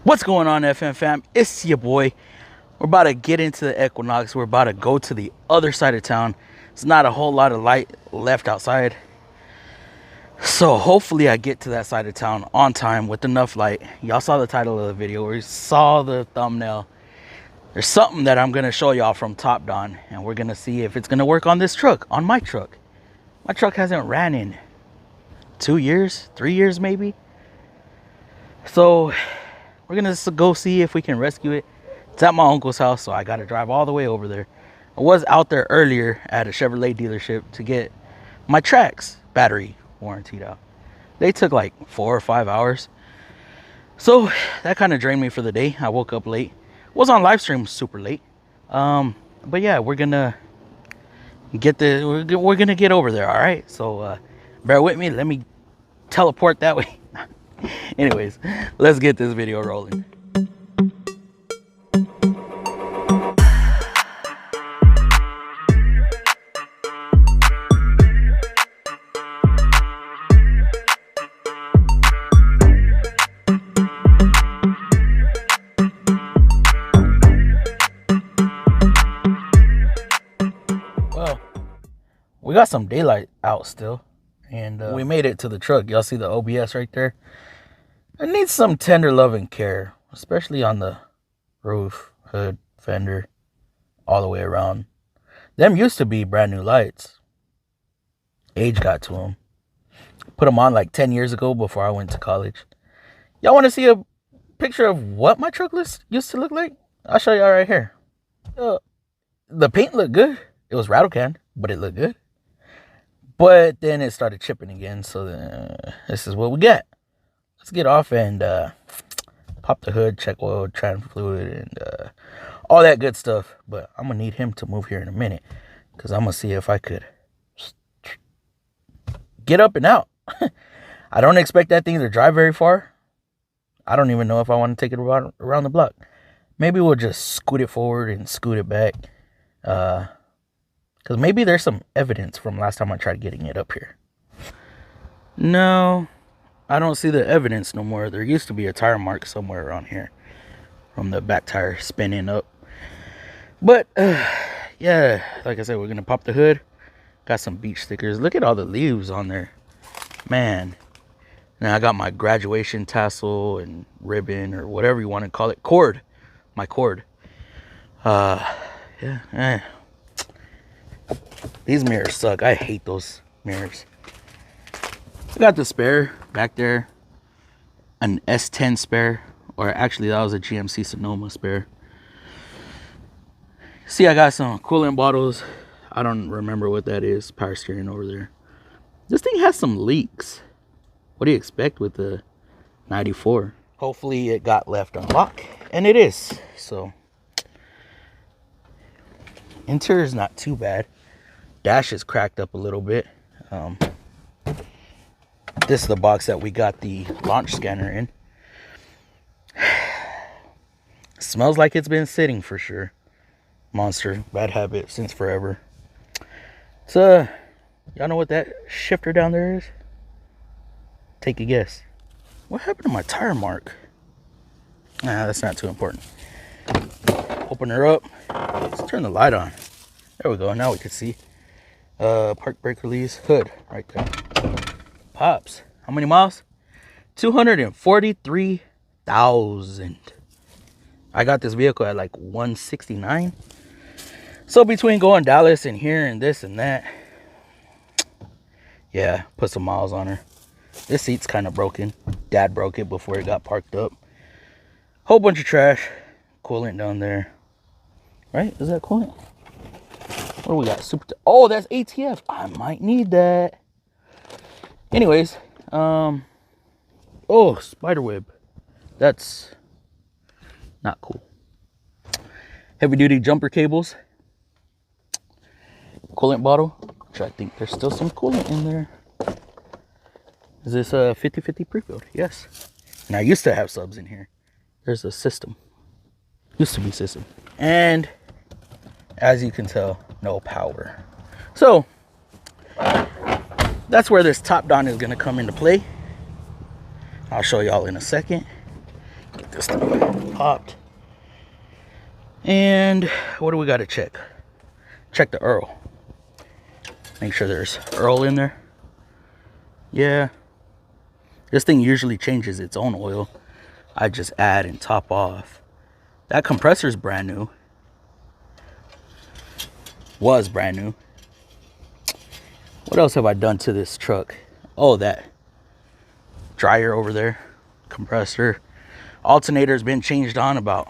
What's going on, FM fam? It's your boy. We're about to get into the Equinox. We're about to go to the other side of town. It's not a whole lot of light left outside, so hopefully I get to that side of town on time with enough light. Y'all saw the title of the video, or you saw the thumbnail. There's something that I'm gonna show y'all from Topdon, and we're gonna see if it's gonna work on this truck, on my truck. My truck hasn't ran in 2 years, 3 years maybe. So we're gonna go see if we can rescue it. It's at my uncle's house, so I gotta drive all the way over there. I was out there earlier at a Chevrolet dealership to get my Trax battery warrantied out. They took like 4 or 5 hours, so that kind of drained me for the day. I woke up late, was on live stream super late, but yeah, we're gonna get over there. All right, so bear with me. Let me teleport that way. Anyways, let's get this video rolling. Well, we got some daylight out still, and we made it to the truck. Y'all see the OBS right there? It needs some tender love and care, especially on the roof, hood, fender, all the way around. Them used to be brand new lights. Age got to them. Put them on like 10 years ago before I went to college. Y'all want to see a picture of what my truck used to look like? I'll show y'all right here. The paint looked good. It was rattle can, but it looked good. But then it started chipping again, so this is what we got. Let's get off and pop the hood, check oil, tran fluid, and all that good stuff. But I'm going to need him to move here in a minute, because I'm going to see if I could get up and out. I don't expect that thing to drive very far. I don't even know if I want to take it around the block. Maybe we'll just scoot it forward and scoot it back. Because maybe there's some evidence from last time I tried getting it up here. No, I don't see the evidence no more. There used to be a tire mark somewhere around here from the back tire spinning up. But yeah, like I said, we're gonna pop the hood. Got some beach stickers. Look at all the leaves on there, man. Now I got my graduation tassel and ribbon, or whatever you want to call it, cord. My cord. Yeah. These mirrors suck. I hate those mirrors. I got the spare back there, an S10 spare, or actually that was a GMC Sonoma spare. See, I got some coolant bottles. I don't remember what that is. Power steering over there. This thing has some leaks. What do you expect with the 94? Hopefully it got left unlocked, and it is. So interior is not too bad. Dash is cracked up a little bit. This is the box that we got the launch scanner in. Smells like it's been sitting for sure. Monster, bad habit since forever. So, y'all know what that shifter down there is? Take a guess. What happened to my tire mark? Nah, that's not too important. Open her up. Let's turn the light on. There we go. Now we can see. Park brake release, hood right there. Pops. How many miles? 243,000. I got this vehicle at like 169. So between going Dallas and here and this and that, yeah, put some miles on her. This seat's kind of broken. Dad broke it before it got parked up. Whole bunch of trash. Coolant down there. Right? Is that coolant? What do we got? Oh, that's ATF. I might need that. Anyways, oh, spider web. That's not cool. Heavy duty jumper cables. Coolant bottle, which I think there's still some coolant in there. Is this a 50/50 pre-filled? Yes. And I used to have subs in here. There's a system. Used to be system. And as you can tell, no power. So that's where this Topdon is going to come into play. I'll show y'all in a second. Get this thing popped. And what do we got to check? Check the Earl. Make sure there's Earl in there. Yeah. This thing usually changes its own oil. I just add and top off. That compressor's brand new. Was brand new. What else have I done to this truck? Oh, that dryer over there. Compressor. Alternator's been changed on about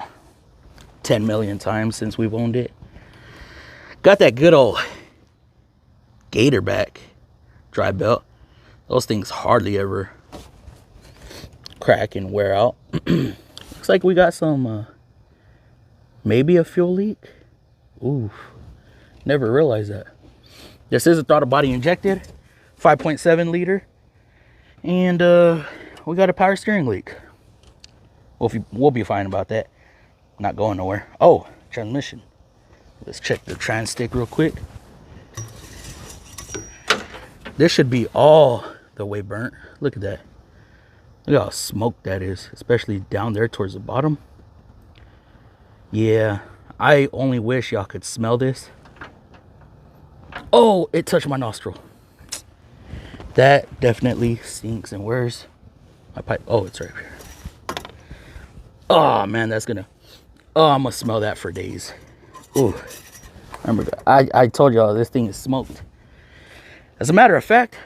10 million times since we've owned it. Got that good old gator back dry belt. Those things hardly ever crack and wear out. Looks like we got some maybe a fuel leak. Ooh, never realized that. This is a throttle body injected 5.7 liter, and we got a power steering leak. We'll be fine about that. Not going nowhere. Oh, transmission. Let's check the trans stick real quick. This should be all the way burnt. Look at that. Look how smoked that is, especially down there towards the bottom. Yeah, I only wish y'all could smell this. Oh, it touched my nostril. That definitely stinks. And where's my pipe? Oh, it's right here. Oh man, that's gonna, oh, I'm gonna smell that for days. Ooh, remember, I told y'all this thing is smoked. As a matter of fact,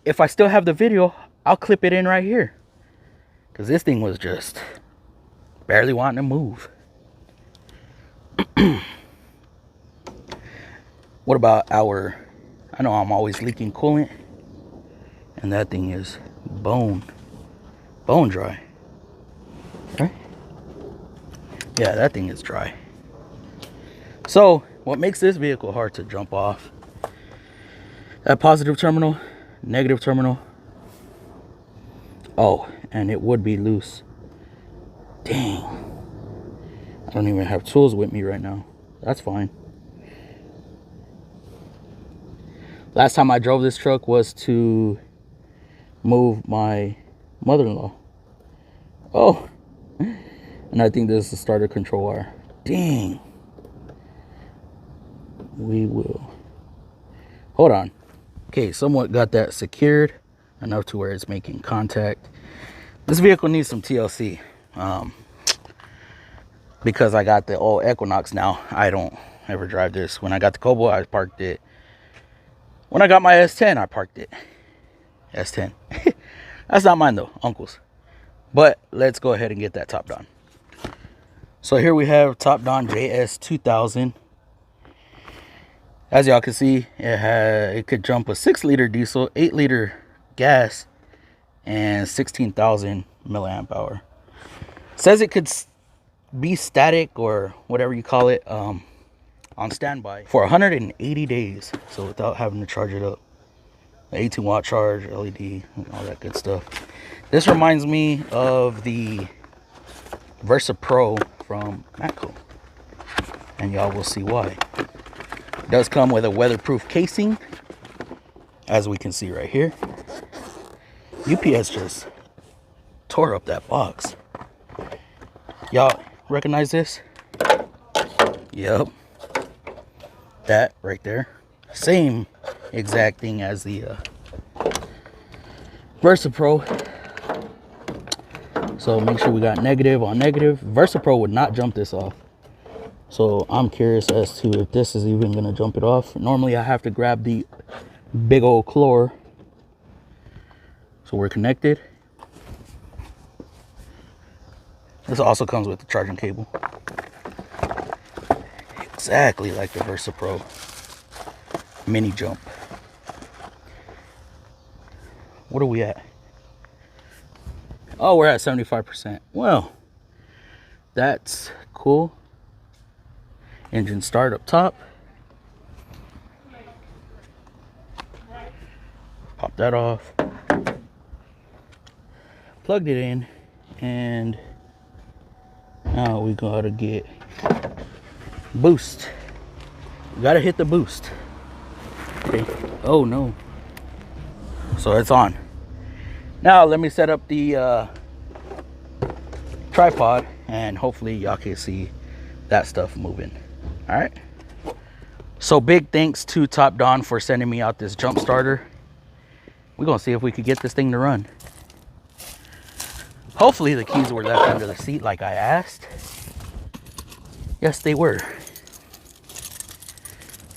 if I still have the video, I'll clip it in right here, because this thing was just barely wanting to move. What about our, I know I'm always leaking coolant, and that thing is bone dry, right? Yeah, that thing is dry. So what makes this vehicle hard to jump off? That positive terminal, negative terminal. Oh, and it would be loose. Dang. I don't even have tools with me right now. That's fine. Last time I drove this truck was to move my mother-in-law. Oh, and I think this is the starter control wire. Dang. We will. Hold on. Okay, somewhat got that secured enough to where it's making contact. This vehicle needs some TLC. Because I got the old Equinox now, I don't ever drive this. When I got the Cobalt, I parked it. When I got my S10, I parked it. S10. That's not mine though, Uncle's. But let's go ahead and get that Topdon. So here we have Topdon JS2000. As y'all can see, it could jump a 6-liter diesel, 8-liter gas, and 16,000 milliamp hour. Says it could be static or whatever you call it on standby for 180 days, so without having to charge it up. The 18-watt charge, LED, and all that good stuff. This reminds me of the Versa Pro from Matco, and y'all will see why. It does come with a weatherproof casing, as we can see right here. UPS just tore up that box. Y'all recognize this? Yep. That right there. Same exact thing as the Versa Pro. So make sure we got negative on negative. Versa Pro would not jump this off. So I'm curious as to if this is even gonna jump it off. Normally I have to grab the big old claw. So we're connected. This also comes with the charging cable. Exactly like the Versa Pro mini jump. What are we at? Oh, we're at 75%. Well, that's cool. Engine start up top. Pop that off. Plugged it in, and now we gotta get boost. We gotta hit the boost. Okay. Oh no. So it's on. Now let me set up the tripod, and hopefully y'all can see that stuff moving. All right. So big thanks to Topdon for sending me out this jump starter. We're gonna see if we could get this thing to run. Hopefully the keys were left under the seat like I asked. Yes, they were.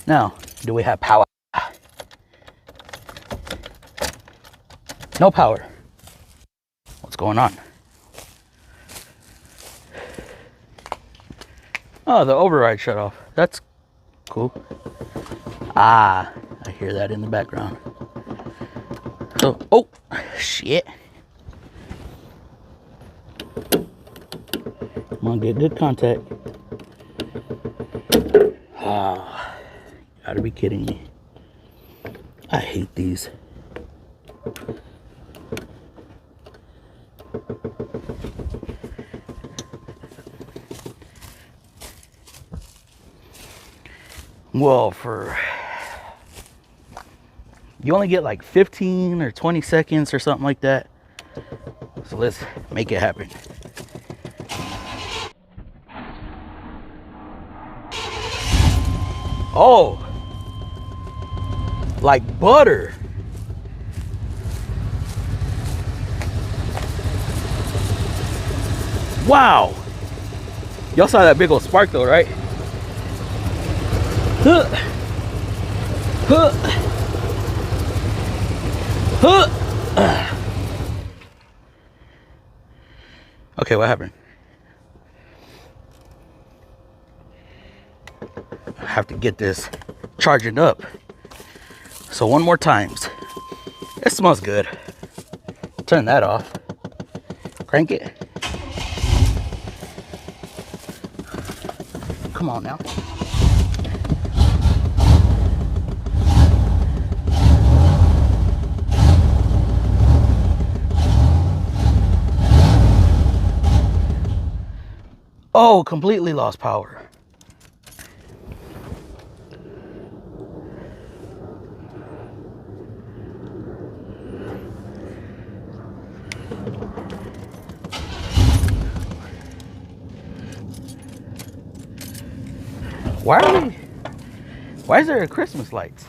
Now, do we have power? No power. What's going on? Oh, the override shut off. That's cool. Ah, I hear that in the background. So, oh, shit. Come on, get good contact. Ah, gotta be kidding me. I hate these. Well, you only get like 15 or 20 seconds or something like that. So let's make it happen. Oh, like butter. Wow. Y'all saw that big old spark though, right? Huh. Huh. Huh. Okay, what happened? I have to get this charging up. So one more times. It smells good. Turn that off. Crank it. Come on now. Oh, completely lost power. Why is there a Christmas lights?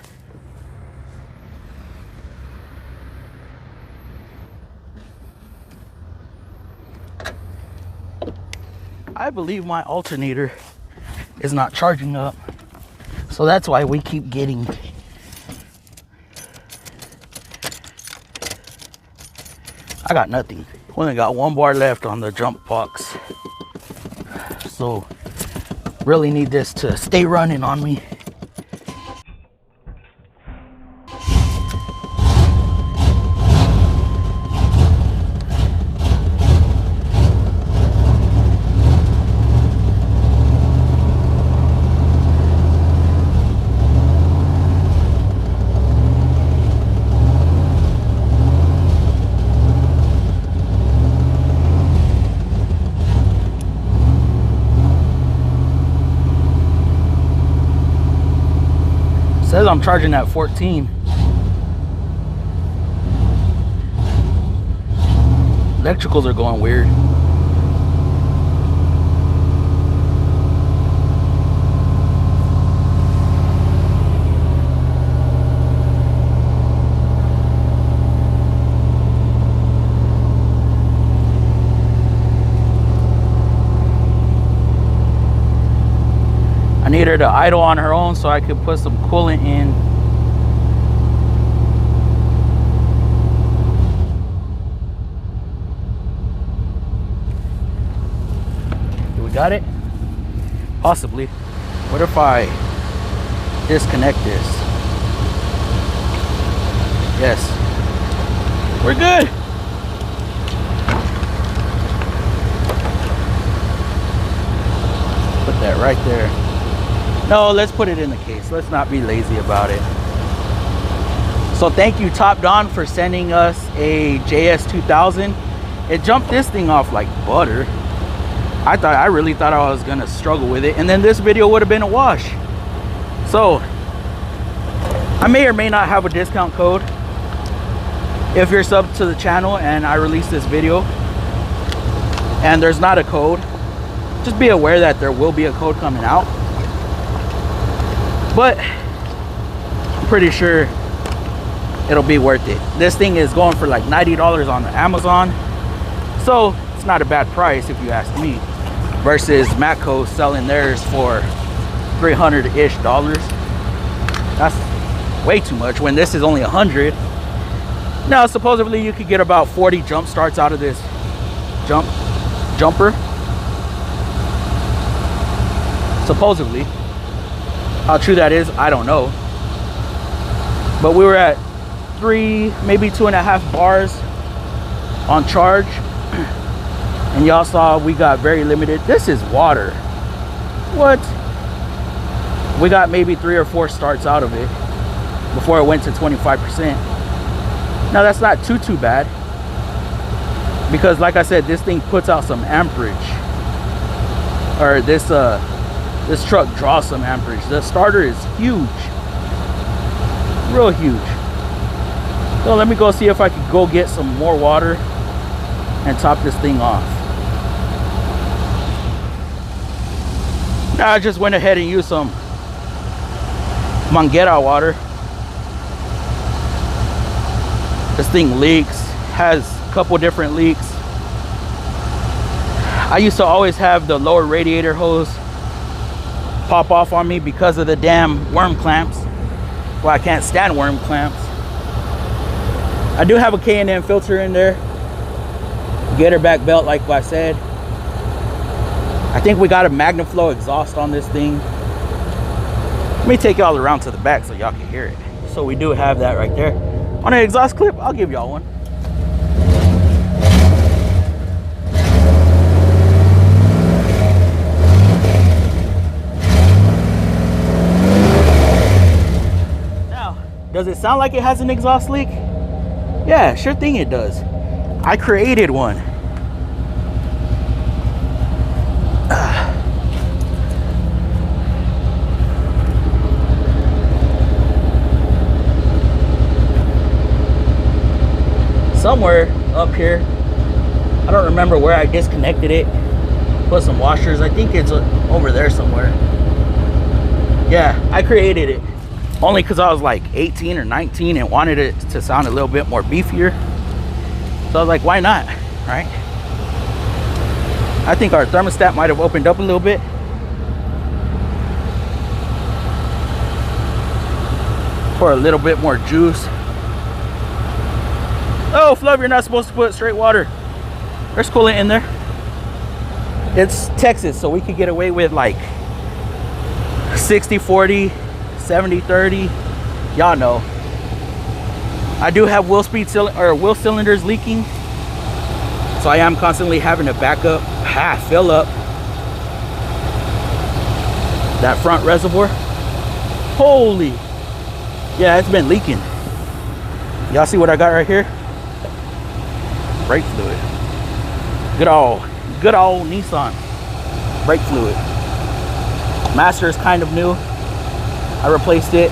I believe my alternator is not charging up. So that's why we keep getting I got nothing. We only got one bar left on the jump box. So really need this to stay running on me. Says I'm charging at 14. Electricals are going weird. I need her to idle on her own so I could put some coolant in. Do we got it? Possibly. What if I disconnect this? Yes. We're good. Put that right there. No, let's put it in the case. Let's not be lazy about it. So thank you Topdon for sending us a JS2000. It jumped this thing off like butter. I really thought I was gonna struggle with it, and then this video would have been a wash. So I may or may not have a discount code if you're subbed to the channel and I release this video. and there's not a code. Just be aware that there will be a code coming out, but I'm pretty sure it'll be worth it. This thing is going for like $90 on Amazon, so it's not a bad price if you ask me, versus Matco selling theirs for $300-ish. That's way too much when this is only 100. Now supposedly you could get about 40 jump starts out of this jumper, supposedly. How true that is, I don't know, but we were at 3, maybe 2.5 bars on charge, and y'all saw we got very limited. This is water. What? We got maybe 3 or 4 starts out of it before it went to 25%. Now that's not too bad, because like I said, this thing puts out some amperage, or this truck draws some amperage. The starter is huge, real huge. So let me go see if I can go get some more water and top this thing off. Now I just went ahead and used some Manguera water. This thing leaks, has a couple different leaks. I used to always have the lower radiator hose pop off on me because of the damn worm clamps. Well, I can't stand worm clamps. I do have a K&N filter in there, gator back belt like I said. I think we got a MagnaFlow exhaust on this thing. Let me take y'all around to the back so y'all can hear it. So we do have that right there. On an exhaust clip, I'll give y'all one. Now, does it sound like it has an exhaust leak? Yeah, sure thing it does. I created one. Somewhere up here, I don't remember where I disconnected it. Put some washers. I think it's over there somewhere. Yeah, I created it only because I was like 18 or 19 and wanted it to sound a little bit more beefier. So I was like, why not, right? I think our thermostat might have opened up a little bit. Pour a little bit more juice. Oh, Fluff, you're not supposed to put straight water. There's coolant in there. It's Texas, so we could get away with like 60-40, 70-30. Y'all know. I do have wheel cylinders leaking, so I am constantly having to back up, fill up that front reservoir. Holy, yeah, it's been leaking. Y'all see what I got right here? Brake fluid. Good old Nissan brake fluid. Master is kind of new. I replaced it.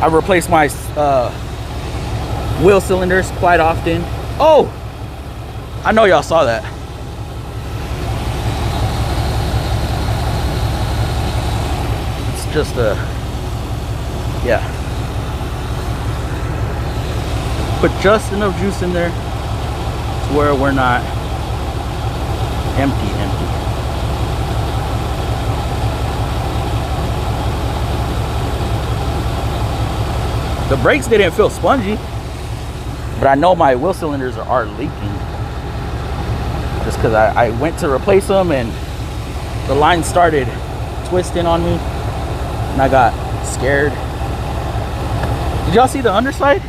I replaced my wheel cylinders quite often. Oh, I know y'all saw that. It's just a, yeah. Put just enough juice in there to where we're not empty. The brakes didn't feel spongy, but I know my wheel cylinders are leaking. Just because I went to replace them and the line started twisting on me and I got scared. Did y'all see the underside?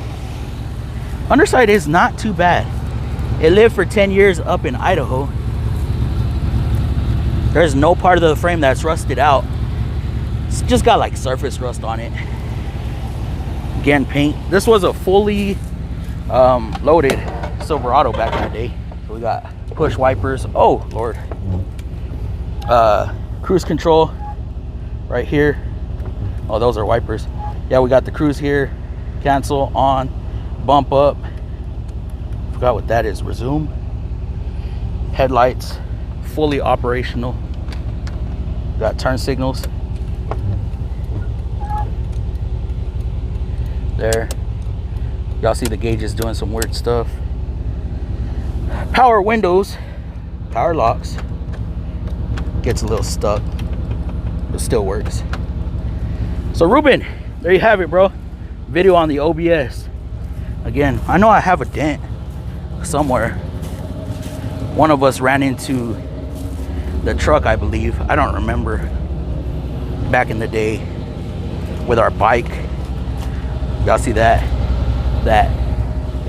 Underside is not too bad. It lived for 10 years up in Idaho. There's no part of the frame that's rusted out. It's just got like surface rust on it. Again, paint. This was a fully loaded Silverado back in the day. So we got push wipers. Oh Lord. Cruise control right here. Oh, those are wipers. Yeah, we got the cruise here. Cancel, on, bump up. Forgot what that is. Resume. Headlights fully operational. Got turn signals. There. Y'all see the gauges doing some weird stuff. Power windows, power locks. Gets a little stuck, but still works. So Ruben, there you have it, bro. Video on the OBS. Again, I know I have a dent somewhere. One of us ran into the truck, I believe. I don't remember. Back in the day with our bike. Y'all see that?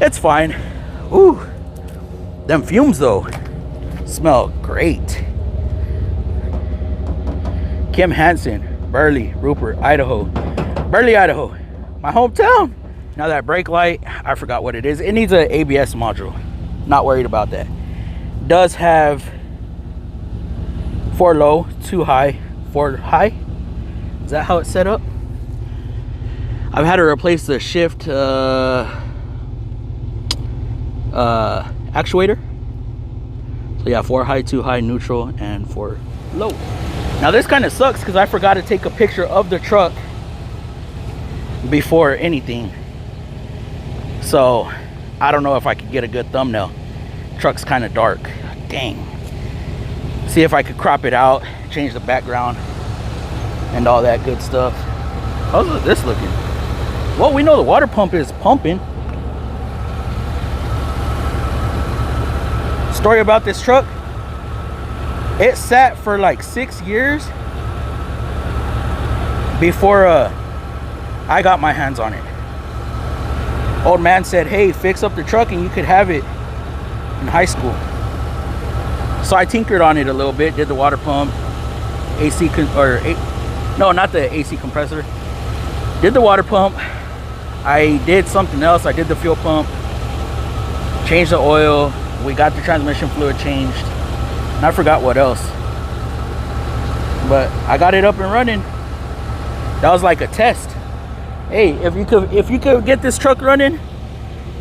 It's fine. Ooh, them fumes though smell great. Kim Hansen, Burley, Rupert, Idaho. Burley, Idaho, my hometown. Now that brake light, I forgot what it is. It needs an ABS module. Not worried about that. Does have 4 low, 2 high, 4 high. Is that how it's set up? I've had to replace the shift actuator. So yeah, 4 high, 2 high, neutral, and 4 low. Now this kind of sucks because I forgot to take a picture of the truck before anything. So I don't know if I could get a good thumbnail. Truck's kind of dark. Dang. See if I could crop it out, change the background, and all that good stuff. How's this looking? Well, we know the water pump is pumping. Story about this truck. It sat for like 6 years before I got my hands on it. Old man said, hey, fix up the truck and you could have it in high school. So I tinkered on it a little bit, did the water pump, no, not the AC compressor. Did the water pump. I did something else. I did the fuel pump, changed the oil. We got the transmission fluid changed. And I forgot what else. But I got it up and running. That was like a test. Hey, if you could get this truck running,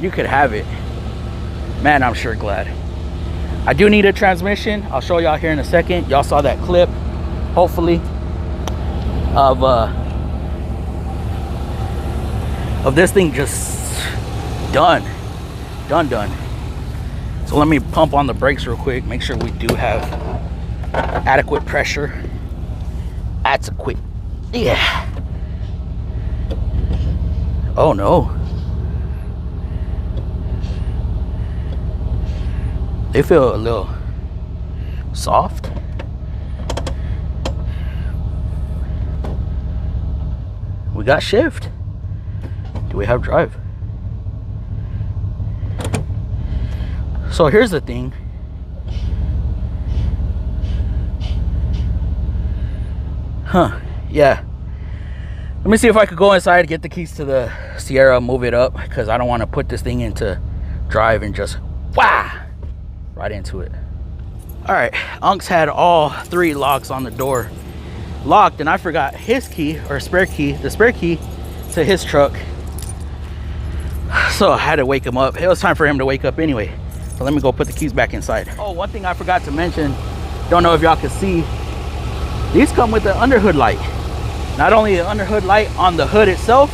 you could have it. Man, I'm sure glad. I do need a transmission. I'll show y'all here in a second. Y'all saw that clip, hopefully, of this thing just done. So let me pump on the brakes real quick, make sure we do have adequate pressure. Adequate. Yeah. Oh no. They feel a little soft. We got shift. Do we have drive? So here's the thing. Yeah. Let me see if I could go inside, get the keys to the Sierra, move it up, because I don't want to put this thing into drive and just right into it. All right, Unks had all 3 locks on the door locked, and I forgot his key, or spare key, the spare key to his truck. So I had to wake him up. It was time for him to wake up anyway. So let me go put the keys back inside. Oh, one thing I forgot to mention, don't know if y'all can see, these come with the underhood light. Not only the underhood light on the hood itself,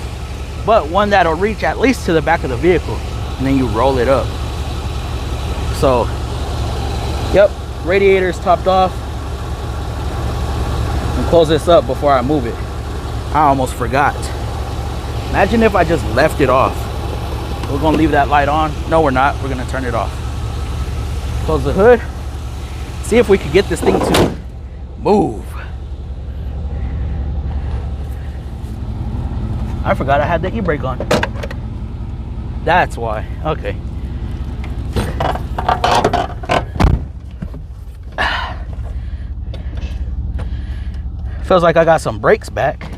but one that'll reach at least to the back of the vehicle, and then you roll it up. So, yep, radiator's topped off. And close this up before I move it. I almost forgot. Imagine if I just left it off. We're gonna leave that light on. No, we're not. We're gonna turn it off. Close the hood. See if we could get this thing to move. I forgot I had the e-brake on. That's why. Okay. Feels like I got some brakes back.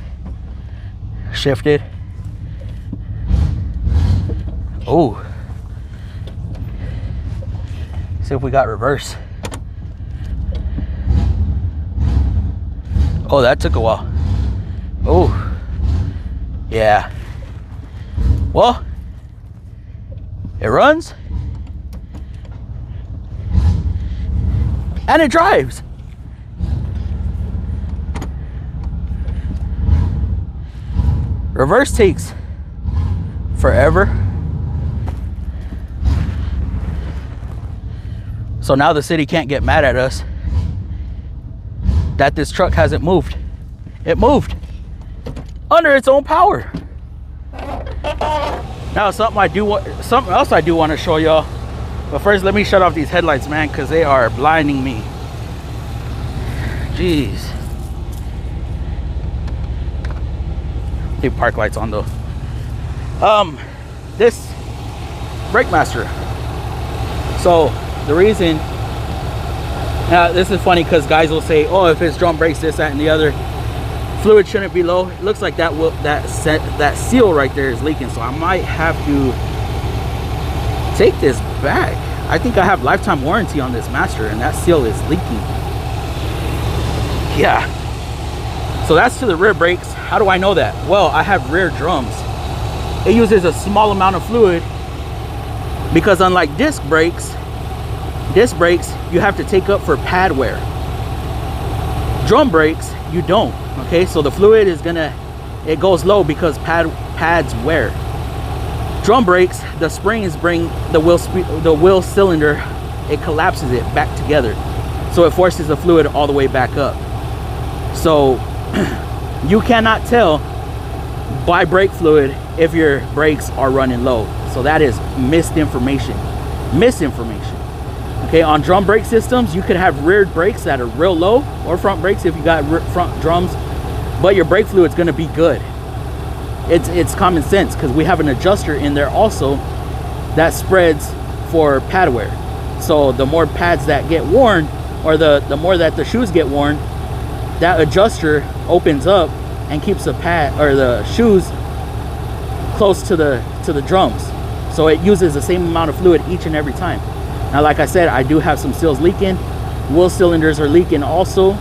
Shifted. Oh. See if we got reverse. Oh, that took a while. Oh. Yeah. Well, it runs. And it drives. Reverse takes forever. So now the city can't get mad at us that this truck hasn't moved. It moved under its own power. Now something else I do want to show y'all. But first, let me shut off these headlights, man, because they are blinding me. Jeez. Leave park lights on though. This brake master. So the reason, this is funny because guys will say, oh, if it's drum brakes, this, that, and the other, fluid shouldn't be low. It looks like that seal right there is leaking, so I might have to take this back. I think I have lifetime warranty on this master, and that seal is leaking. Yeah. So that's to the rear brakes. How do I know that? Well, I have rear drums. It uses a small amount of fluid because unlike disc brakes, you have to take up for pad wear. Drum brakes, you don't. Okay, so the fluid is it goes low because pads wear. Drum brakes, the springs bring the wheel cylinder, it collapses it back together, so it forces the fluid all the way back up. So you cannot tell by brake fluid if your brakes are running low. So that is misinformation. Okay, on drum brake systems, you could have rear brakes that are real low, or front brakes if you got front drums, but your brake fluid's going to be good. It's common sense because we have an adjuster in there also that spreads for pad wear. So the more pads that get worn, or the more that the shoes get worn, that adjuster opens up and keeps the pad or the shoes close to the drums. So it uses the same amount of fluid each and every time. Now, like I said, I do have some seals leaking. Wheel cylinders are leaking also.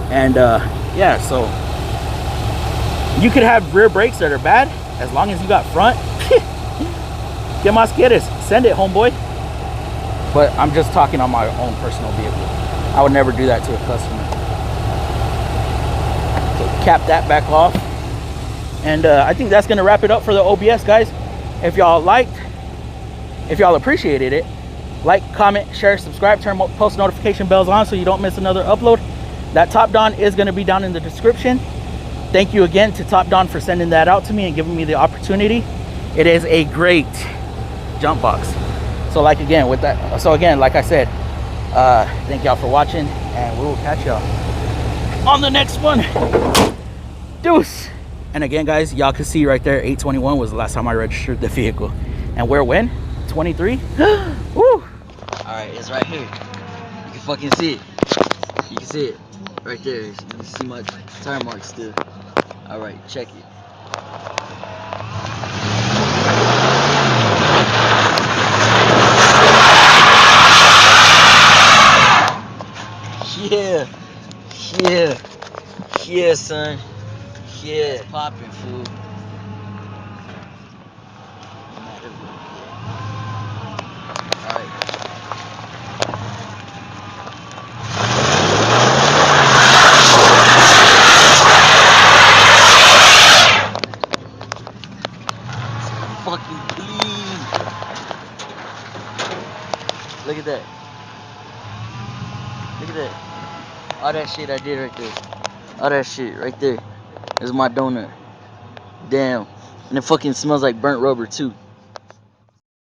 And yeah, so you could have rear brakes that are bad as long as you got front. Que más quieres? Send it, homeboy. But I'm just talking on my own personal vehicle. I would never do that to a customer. So cap that back off. And I think that's going to wrap it up for the OBS, guys. If y'all appreciated it, like, comment, share, subscribe, turn post notification bells on so you don't miss another upload. That Topdon is going to be down in the description. Thank you again to Topdon for sending that out to me and giving me the opportunity. It is a great jump box. So like I said, thank y'all for watching, and we will catch y'all on the next one. Deuce. And again, guys, y'all can see right there, 8/21 was the last time I registered the vehicle. And when? 23? Woo! Alright, it's right here. You can fucking see it. You can see it right there. You can see my tire marks still. Alright, check it. Yeah, son. Yeah, popping, fool. Alright. Fucking clean. Look at that. Look at that. All that shit I did right there. All that shit right there is my donut. Damn. And it fucking smells like burnt rubber too.